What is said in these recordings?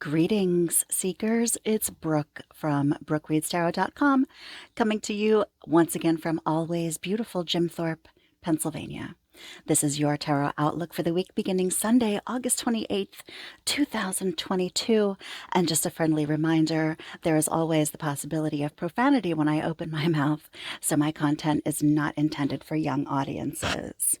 Greetings, seekers. It's Brooke from BrookeReadsTarot.com, coming to you once again from always beautiful Jim Thorpe, Pennsylvania. This is your tarot outlook for the week beginning Sunday, August 28th, 2022. And just a friendly reminder, there is always the possibility of profanity when I open my mouth, so my content is not intended for young audiences.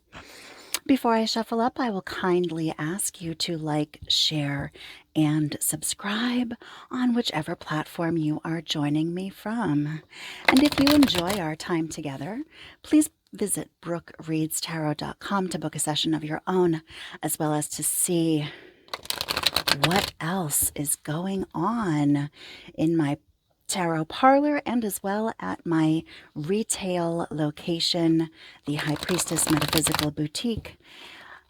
Before I shuffle up, I will kindly ask you to like, share, and subscribe on whichever platform you are joining me from. And if you enjoy our time together, please visit BrookeReadsTarot.com to book a session of your own, as well as to see what else is going on in my tarot parlor and as well at my retail location, the High Priestess Metaphysical Boutique,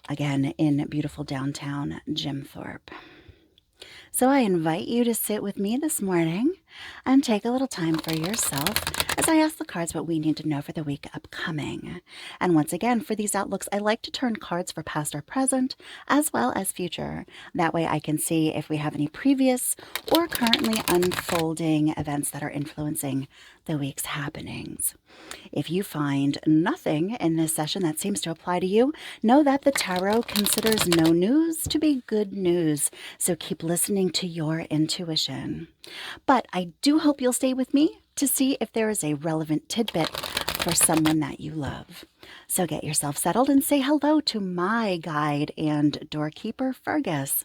again in beautiful downtown Jim Thorpe. So I invite you to sit with me this morning and take a little time for yourself as I ask the cards what we need to know for the week upcoming. And once again, for these outlooks, I like to turn cards for past or present as well as future. That way I can see if we have any previous or currently unfolding events that are influencing the week's happenings. If you find nothing in this session that seems to apply to you, know that the tarot considers no news to be good news, so keep listening to your intuition. But I do hope you'll stay with me to see if there is a relevant tidbit for someone that you love. So get yourself settled and say hello to my guide and doorkeeper, Fergus.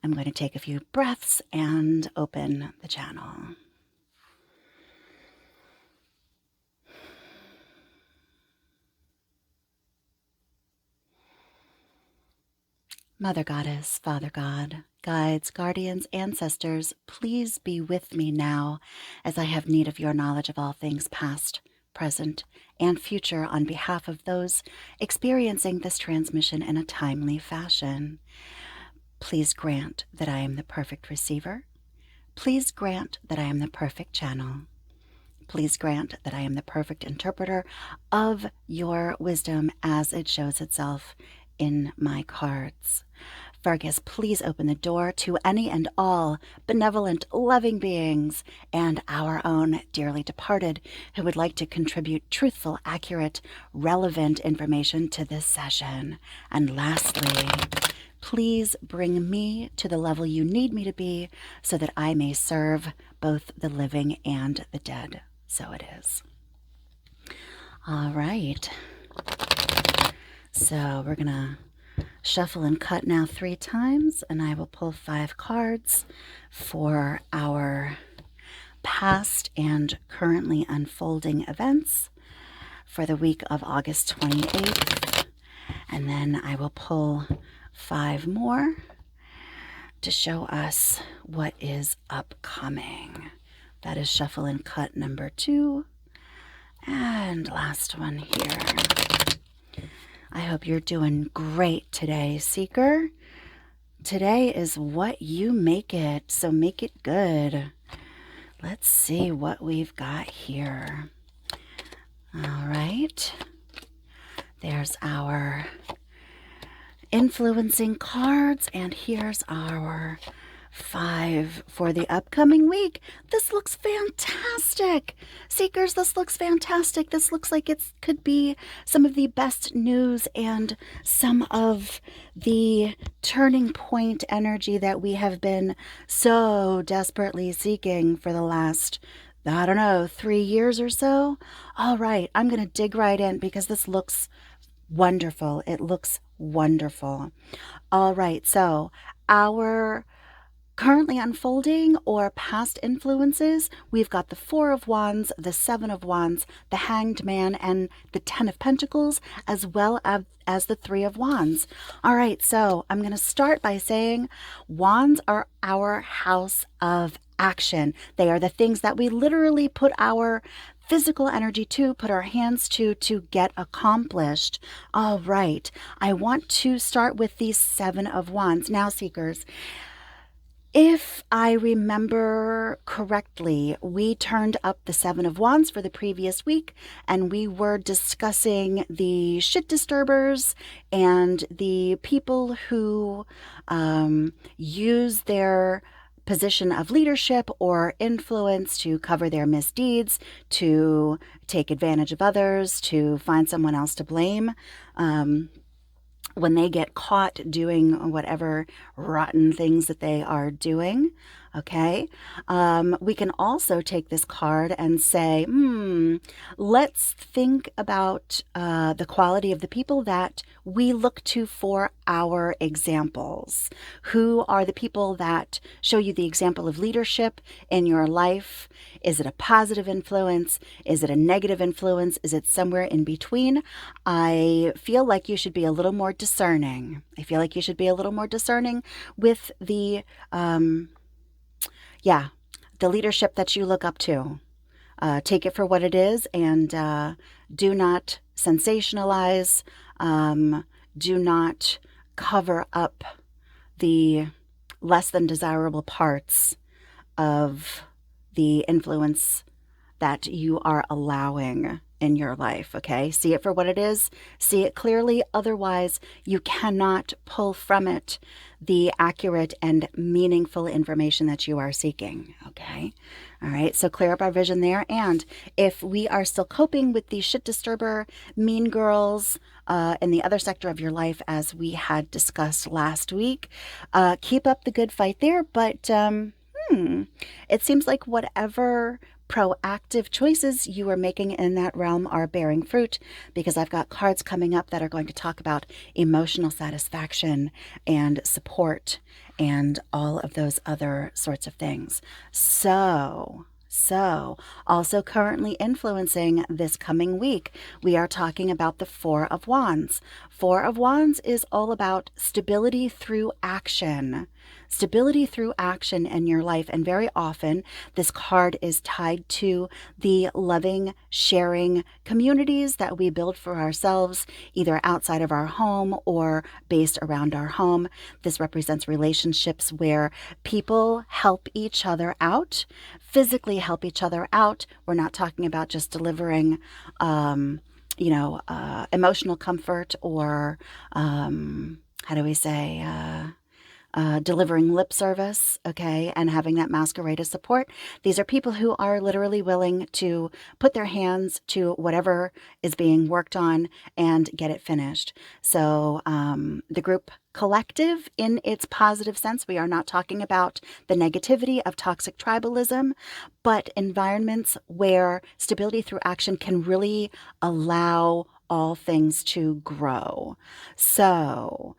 I'm going to take a few breaths and open the channel. Mother Goddess, Father God, guides, guardians, ancestors, please be with me now as I have need of your knowledge of all things past, present, and future on behalf of those experiencing this transmission in a timely fashion. Please grant that I am the perfect receiver. Please grant that I am the perfect channel. Please grant that I am the perfect interpreter of your wisdom as it shows itself in my cards. Fergus, please open the door to any and all benevolent, loving beings and our own dearly departed who would like to contribute truthful, accurate, relevant information to this session. And lastly, please bring me to the level you need me to be so that I may serve both the living and the dead. So it is. All right. So we're going to shuffle and cut now 3 times, and I will pull 5 cards for our past and currently unfolding events for the week of August 28th. And then I will pull 5 more to show us what is upcoming. That is shuffle and cut number 2. And last one here. I hope you're doing great today, Seeker. Today is what you make it, so make it good. Let's see what we've got here. All right. There's our influencing cards, and here's our 5 for the upcoming week. This looks fantastic. Seekers, this looks fantastic. This looks like it could be some of the best news and some of the turning point energy that we have been so desperately seeking for the last, I don't know, 3 years or so. All right, I'm going to dig right in because this looks wonderful. It looks wonderful. All right, so our currently unfolding or past influences, we've got the 4 of Wands, the 7 of Wands, the Hanged Man, and the 10 of Pentacles, as well as the 3 of Wands. All right, so I'm going to start by saying Wands are our house of action. They are the things that we literally put our physical energy to, put our hands to get accomplished. All right, I want to start with the 7 of Wands. Now, Seekers, if I remember correctly, we turned up the 7 of Wands for the previous week, and we were discussing the shit disturbers and the people who use their position of leadership or influence to cover their misdeeds, to take advantage of others, to find someone else to blame. When they get caught doing whatever rotten things that they are doing, okay, we can also take this card and say, let's think about the quality of the people that we look to for our examples. Who are the people that show you the example of leadership in your life? Is it a positive influence? Is it a negative influence? Is it somewhere in between? I feel like you should be a little more discerning. I feel like you should be a little more discerning with the leadership that you look up to. Take it for what it is, and do not sensationalize. Do not cover up the less than desirable parts of the influence that you are allowing in your life, okay? See it for what it is. See it clearly. Otherwise, you cannot pull from it the accurate and meaningful information that you are seeking, okay? All right, so clear up our vision there. And if we are still coping with the shit disturber, mean girls, in the other sector of your life, as we had discussed last week, keep up the good fight there. But it seems like whatever proactive choices you are making in that realm are bearing fruit, because I've got cards coming up that are going to talk about emotional satisfaction and support and all of those other sorts of things. So also currently influencing this coming week, we are talking about the Four of Wands. Four of Wands is all about stability through action. Stability through action in your life. And very often this card is tied to the loving, sharing communities that we build for ourselves, either outside of our home or based around our home. This represents relationships where people help each other out, physically help each other out. We're not talking about just delivering emotional comfort, or how do we say, delivering lip service, okay, and having that masquerade as support. These are people who are literally willing to put their hands to whatever is being worked on and get it finished. So the group collective in its positive sense, we are not talking about the negativity of toxic tribalism, but environments where stability through action can really allow all things to grow. So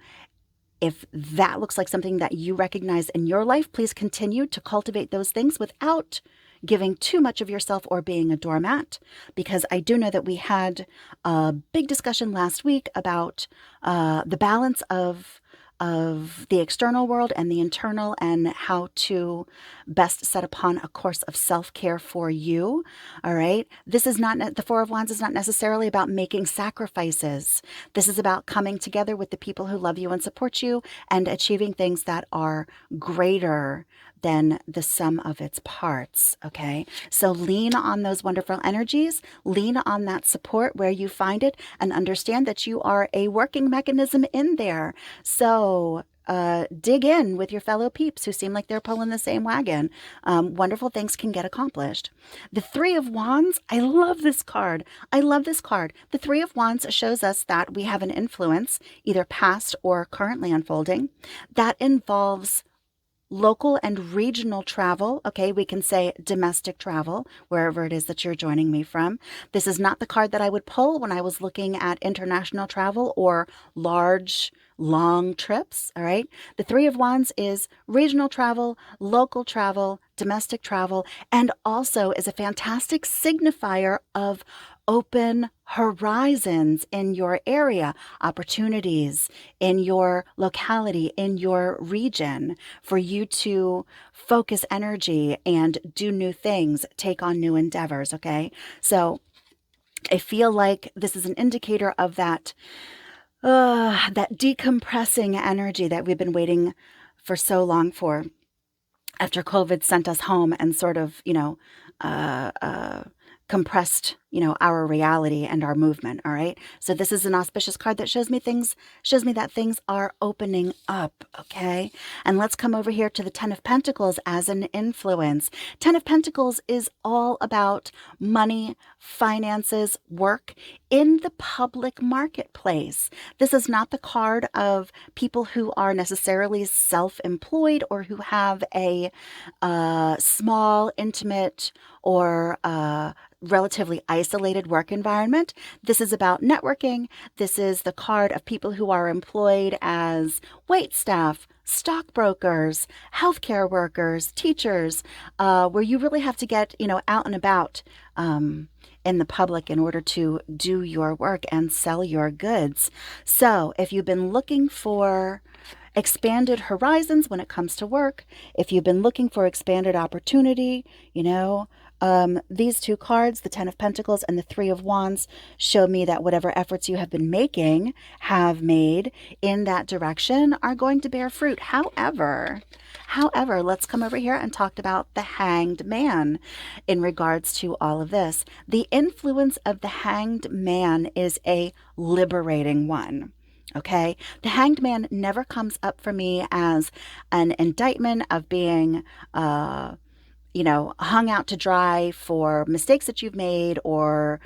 if that looks like something that you recognize in your life, please continue to cultivate those things without giving too much of yourself or being a doormat, because I do know that we had a big discussion last week about the balance of the external world and the internal, and how to best set upon a course of self-care for you. All right. This is not, the Four of Wands is not necessarily about making sacrifices. This is about coming together with the people who love you and support you and achieving things that are greater than the sum of its parts, okay? So lean on those wonderful energies, lean on that support where you find it, and understand that you are a working mechanism in there. So dig in with your fellow peeps who seem like they're pulling the same wagon. Wonderful things can get accomplished. The Three of Wands, I love this card. I love this card. The Three of Wands shows us that we have an influence, either past or currently unfolding, that involves local and regional travel. Okay, we can say domestic travel, wherever it is that you're joining me from. This is not the card that I would pull when I was looking at international travel or large, long trips. All right, the Three of Wands is regional travel, local travel, domestic travel, and also is a fantastic signifier of open horizons in your area, opportunities in your locality, in your region, for you to focus energy and do new things, take on new endeavors, okay? So I feel like this is an indicator of that decompressing energy that we've been waiting for so long for, after COVID sent us home and sort of, compressed our reality and our movement. All right. So this is an auspicious card that shows me that things are opening up. Okay. And let's come over here to the Ten of Pentacles as an influence. Ten of Pentacles is all about money, finances, work in the public marketplace. This is not the card of people who are necessarily self-employed or who have a small, intimate, or relatively isolated work environment. This is about networking. This is the card of people who are employed as wait staff, stockbrokers, healthcare workers, teachers, where you really have to get, out and about in the public in order to do your work and sell your goods. So if you've been looking for expanded horizons when it comes to work, if you've been looking for expanded opportunity, these two cards, the Ten of Pentacles and the Three of Wands, show me that whatever efforts you have made in that direction are going to bear fruit. However, let's come over here and talk about the Hanged Man in regards to all of this. The influence of the Hanged Man is a liberating one. Okay, the Hanged Man never comes up for me as an indictment of being hung out to dry for mistakes that you've made or,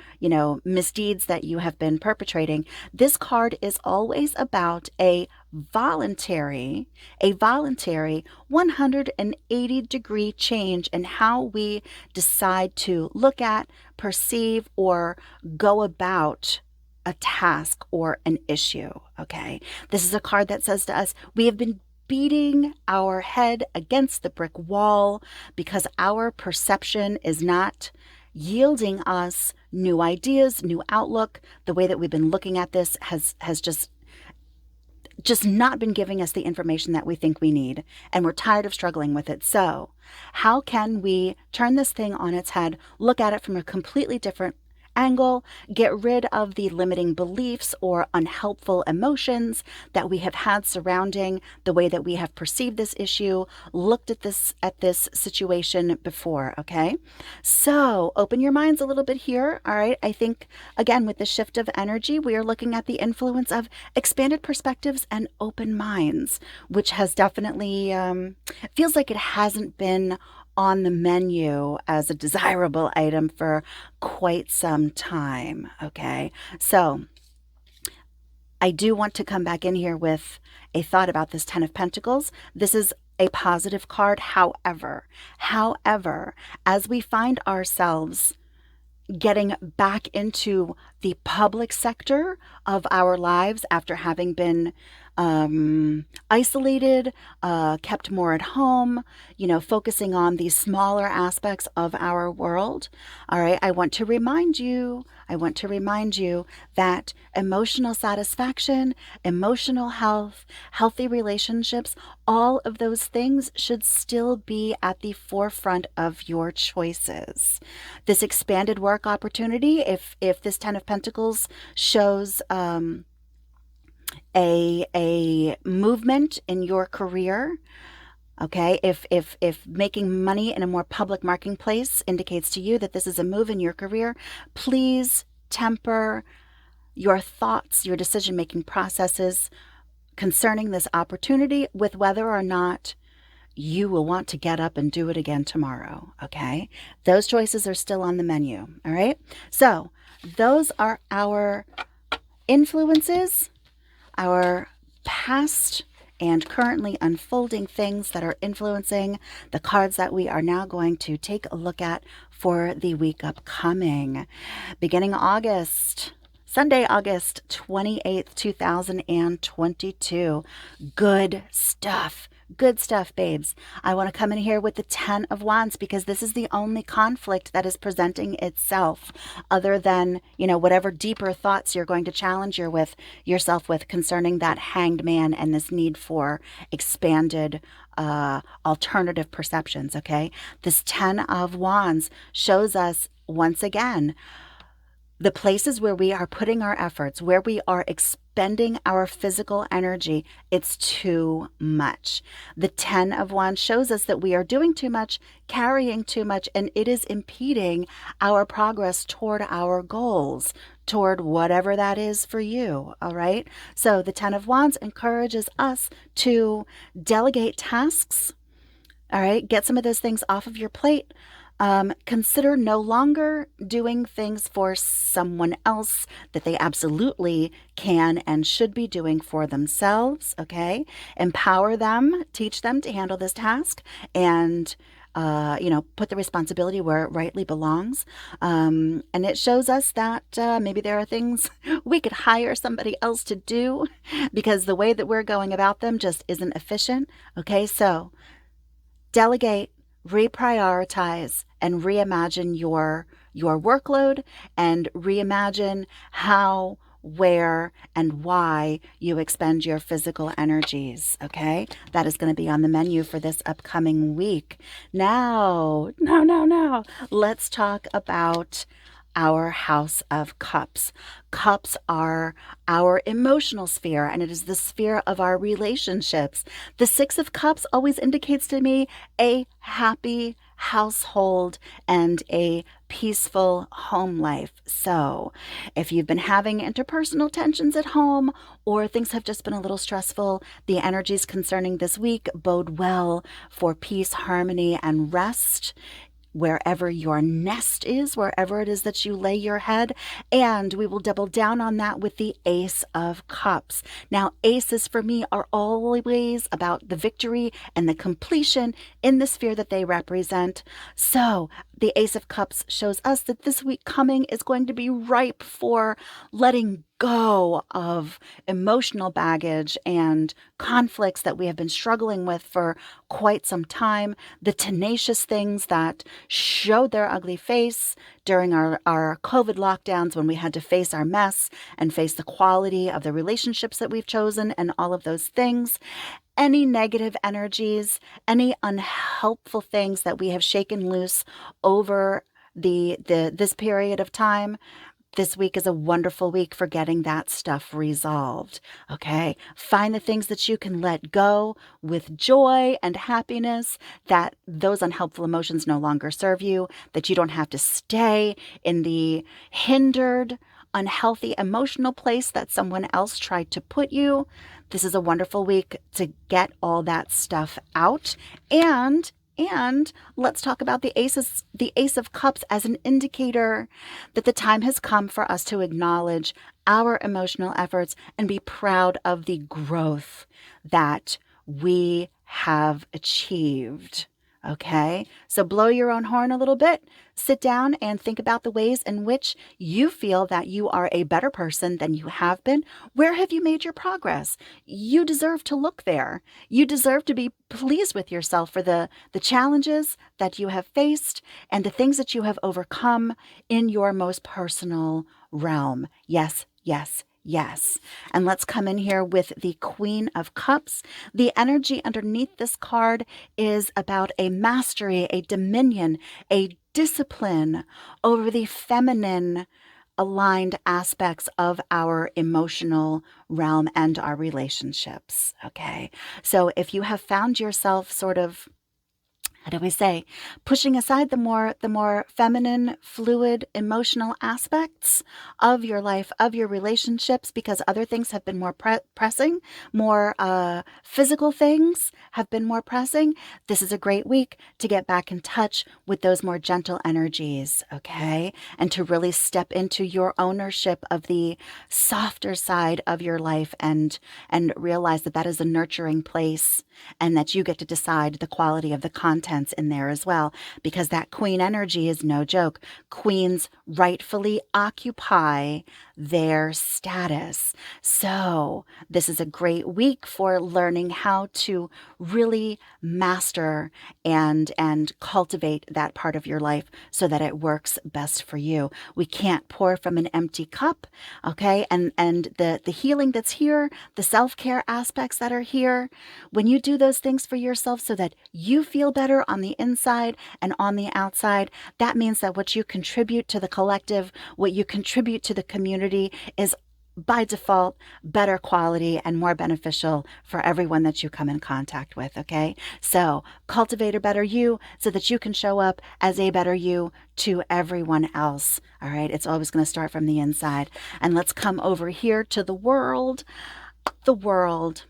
misdeeds that you have been perpetrating. This card is always about a voluntary 180-degree change in how we decide to look at, perceive, or go about a task or an issue. Okay, this is a card that says to us, we have been beating our head against the brick wall because our perception is not yielding us new ideas, new outlook. The way that we've been looking at this has just not been giving us the information that we think we need, and we're tired of struggling with it. So how can we turn this thing on its head, look at it from a completely different angle, get rid of the limiting beliefs or unhelpful emotions that we have had surrounding the way that we have perceived this issue, looked at this situation before. Okay, so open your minds a little bit here. All right, I think again with the shift of energy, we are looking at the influence of expanded perspectives and open minds, which has definitely feels like it hasn't been on the menu as a desirable item for quite some time. Okay, so I do want to come back in here with a thought about this Ten of Pentacles. This is a positive card. However, as we find ourselves getting back into the public sector of our lives after having been isolated, kept more at home, focusing on these smaller aspects of our world. All right, I want to remind you that emotional satisfaction, emotional health, healthy relationships, all of those things should still be at the forefront of your choices. This expanded work opportunity, if this Ten of Pentacles shows a movement in your career, okay, if making money in a more public marketplace indicates to you that this is a move in your career, please temper your thoughts, your decision-making processes concerning this opportunity with whether or not you will want to get up and do it again tomorrow. Okay, those choices are still on the menu. All right, so those are our influences, our past and currently unfolding things that are influencing the cards that we are now going to take a look at for the week upcoming. Beginning August, Sunday, August 28th, 2022. Good stuff. Good stuff, babes. I want to come in here with the Ten of Wands because this is the only conflict that is presenting itself other than, whatever deeper thoughts you're going to challenge yourself with concerning that Hanged Man and this need for expanded alternative perceptions, okay? This Ten of Wands shows us once again The places where we are putting our efforts, where we are expending our physical energy, it's too much. The 10 of Wands shows us that we are doing too much, carrying too much, and it is impeding our progress toward our goals, toward whatever that is for you. All right. So the 10 of Wands encourages us to delegate tasks. All right. Get some of those things off of your plate. Consider no longer doing things for someone else that they absolutely can and should be doing for themselves. Okay. Empower them, teach them to handle this task, and put the responsibility where it rightly belongs. And it shows us that maybe there are things we could hire somebody else to do because the way that we're going about them just isn't efficient. Okay, so delegate, reprioritize, and reimagine your workload, and reimagine how, where, and why you expend your physical energies. Okay, that is going to be on the menu for this upcoming week. Now, let's talk about our House of Cups. Cups are our emotional sphere, and it is the sphere of our relationships. The Six of Cups always indicates to me a happy household and a peaceful home life. So if you've been having interpersonal tensions at home, or things have just been a little stressful, the energies concerning this week bode well for peace, harmony, and rest wherever your nest is, wherever it is that you lay your head. And we will double down on that with the Ace of Cups. Now, aces for me are always about the victory and the completion in the sphere that they represent. So the Ace of Cups shows us that this week coming is going to be ripe for letting go of emotional baggage and conflicts that we have been struggling with for quite some time. The tenacious things that showed their ugly face during our COVID lockdowns, when we had to face our mess and face the quality of the relationships that we've chosen and all of those things. Any negative energies, any unhelpful things that we have shaken loose over this period of time. This week is a wonderful week for getting that stuff resolved. Okay. Find the things that you can let go with joy and happiness, that those unhelpful emotions no longer serve you, that you don't have to stay in the hindered, unhealthy emotional place that someone else tried to put you. This is a wonderful week to get all that stuff out. And let's talk about the Ace of Cups as an indicator that the time has come for us to acknowledge our emotional efforts and be proud of the growth that we have achieved. Okay, so blow your own horn a little bit, sit down and think about the ways in which you feel that you are a better person than you have been. Where have you made your progress? You deserve to look there. You deserve to be pleased with yourself for the challenges that you have faced and the things that you have overcome in your most personal realm. Yes, yes, yes. And let's come in here with the Queen of Cups. The energy underneath this card is about a mastery, a dominion, a discipline over the feminine aligned aspects of our emotional realm and our relationships. Okay. So if you have found yourself sort of, how do we say, pushing aside the more feminine, fluid, emotional aspects of your life, of your relationships, because other things have been more pressing, more physical things have been more pressing, this is a great week to get back in touch with those more gentle energies, okay? And to really step into your ownership of the softer side of your life and realize that that is a nurturing place and that you get to decide the quality of the content in there as well, because that queen energy is no joke. Queens rightfully occupy their status. So this is a great week for learning how to really master and cultivate that part of your life so that it works best for you. We can't pour from an empty cup, okay? And the healing that's here, the self-care aspects that are here, when you do those things for yourself so that you feel better on the inside and on the outside. That means that what you contribute to the collective, what you contribute to the community is by default better quality and more beneficial for everyone that you come in contact with, okay? So cultivate a better you so that you can show up as a better you to everyone else, all right? It's always going to start from the inside. And let's come over here to the world. The world.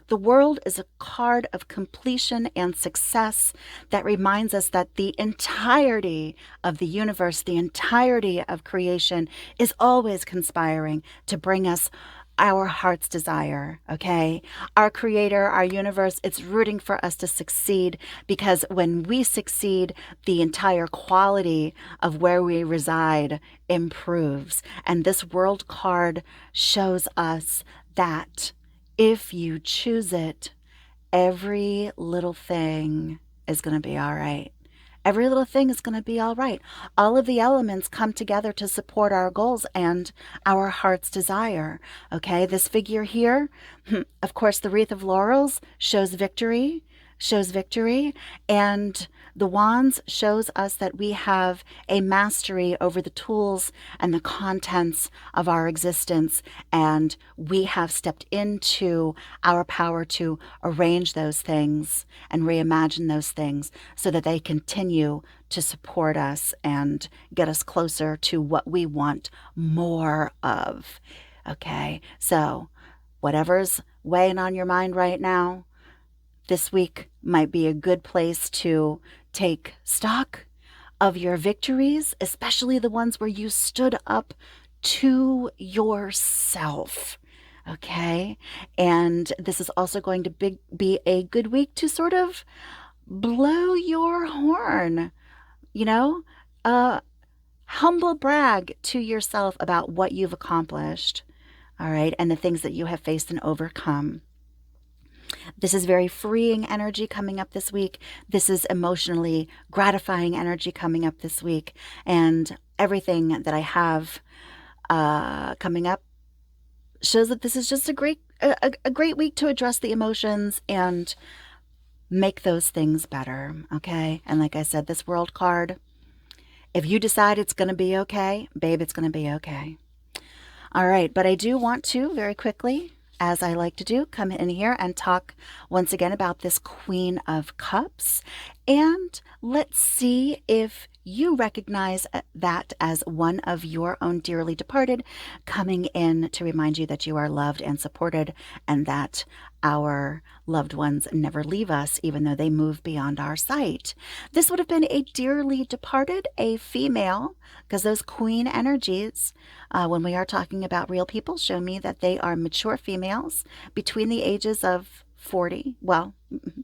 The world is a card of completion and success that reminds us that the entirety of the universe, the entirety of creation is always conspiring to bring us our heart's desire, okay? Our creator, our universe, it's rooting for us to succeed, because when we succeed, the entire quality of where we reside improves. And this world card shows us that if you choose it, every little thing is going to be all right. Every little thing is going to be all right. All of the elements come together to support our goals and our heart's desire. Okay, this figure here, of course, the wreath of laurels shows victory, and the wands shows us that we have a mastery over the tools and the contents of our existence, and we have stepped into our power to arrange those things and reimagine those things so that they continue to support us and get us closer to what we want more of. Okay, so whatever's weighing on your mind right now, this week might be a good place to take stock of your victories, especially the ones where you stood up to yourself. Okay? And this is also going to be a good week to sort of blow your horn, you know? Humble brag to yourself about what you've accomplished, all right? And the things that you have faced and overcome. This is very freeing energy coming up this week. This is emotionally gratifying energy coming up this week. And everything that I have coming up shows that this is just a great week to address the emotions and make those things better, okay? And like I said, this world card, if you decide it's going to be okay, babe, it's going to be okay. All right, but I do want to very quickly, as I like to do, come in here and talk once again about this Queen of Cups. And let's see if you recognize that as one of your own dearly departed coming in to remind you that you are loved and supported, and that our loved ones never leave us, even though they move beyond our sight. This would have been a dearly departed, a female, because those queen energies, when we are talking about real people, show me that they are mature females between the ages of 40, well,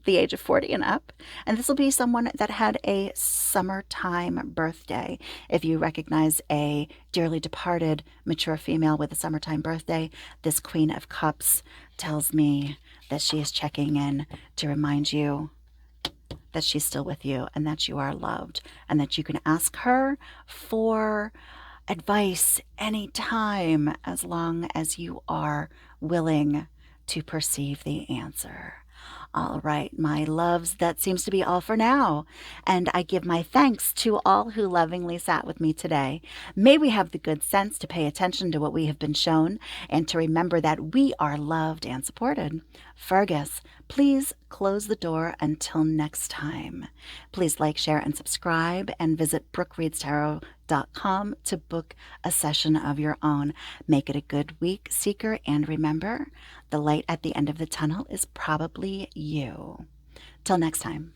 the age of 40 and up. And this will be someone that had a summertime birthday. If you recognize a dearly departed mature female with a summertime birthday, this Queen of Cups tells me that she is checking in to remind you that she's still with you and that you are loved, and that you can ask her for advice anytime, as long as you are willing to perceive the answer. All right, my loves, that seems to be all for now. And I give my thanks to all who lovingly sat with me today. May we have the good sense to pay attention to what we have been shown, and to remember that we are loved and supported. Fergus, please close the door until next time. Please like, share, and subscribe, and visit BrookeReadsTarot.com to book a session of your own. Make it a good week, seeker, and remember, the light at the end of the tunnel is probably you. Till next time.